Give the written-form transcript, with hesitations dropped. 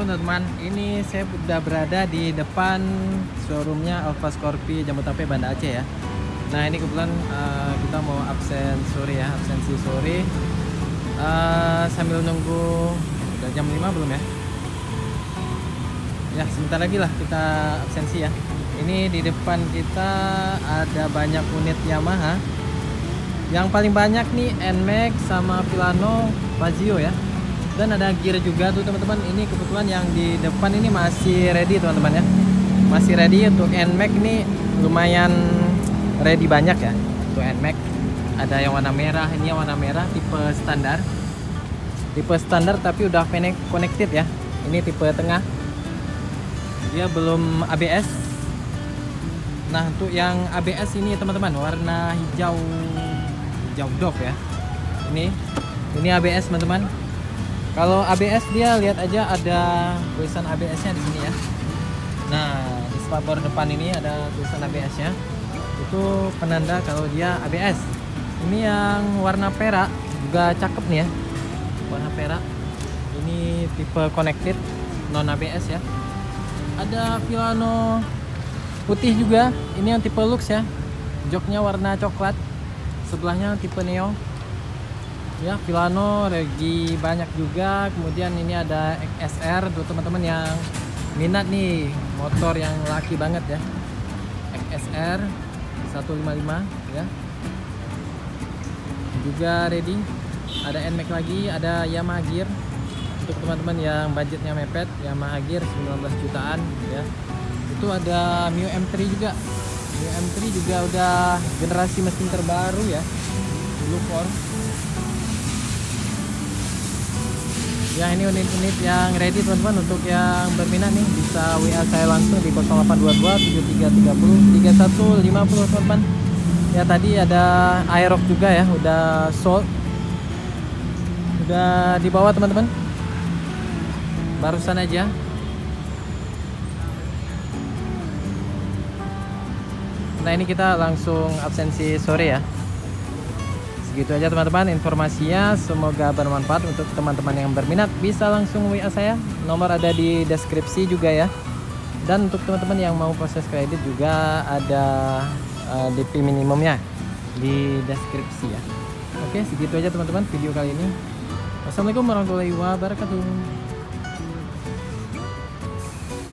Assalamualaikum teman-teman. Ini saya sudah berada di depan showroomnya Alfa Scorpio Jambutampe Banda Aceh ya. Nah ini kebetulan kita mau absensi sore sambil nunggu. Udah jam 5 belum ya? Ya sebentar lagi lah kita absensi ya. Ini di depan kita ada banyak unit Yamaha. Yang paling banyak nih NMAX sama Filano Fazio ya. Dan ada gear juga tuh teman-teman. Ini kebetulan yang di depan ini masih ready teman-teman ya. Masih ready untuk NMAX ini lumayan ready banyak ya. Untuk NMAX ada yang warna merah, ini yang warna merah tipe standar. Tipe standar tapi udah connected ya. Ini tipe tengah. Dia belum ABS. Nah, untuk yang ABS ini teman-teman warna hijau doff ya. Ini ABS teman-teman. Kalau ABS dia lihat aja ada tulisan ABS-nya di sini ya. Nah, di spakbor depan ini ada tulisan ABS-nya. Itu penanda kalau dia ABS. Ini yang warna perak juga cakep nih ya. Warna perak. Ini tipe connected non ABS ya. Ada Filano putih juga. Ini yang tipe Lux ya. Joknya warna coklat. Sebelahnya tipe Neo. Ya, Filano regi banyak juga. Kemudian ini ada XSR tuh teman-teman yang minat nih motor yang laki banget ya. XSR 155 ya. Juga ready. Ada NMAX lagi, ada Yamaha Gear. Untuk teman-teman yang budgetnya mepet, Yamaha Gear 19 jutaan ya. Itu ada Mio M3 juga. Mio M3 juga udah generasi mesin terbaru ya. Blue Core. Ya ini unit-unit yang ready teman-teman. Untuk yang berminat nih bisa WA saya langsung di 0822 7330 3150 teman-teman. Ya tadi ada Aerox juga ya, udah sold. Udah dibawa teman-teman. Barusan aja. Nah ini kita langsung absensi sore ya. Segitu aja teman-teman informasinya, semoga bermanfaat. Untuk teman-teman yang berminat bisa langsung WA saya, nomor ada di deskripsi juga ya. Dan untuk teman-teman yang mau proses kredit juga ada DP minimumnya di deskripsi ya. Oke, segitu aja teman-teman video kali ini. Wassalamualaikum warahmatullahi wabarakatuh.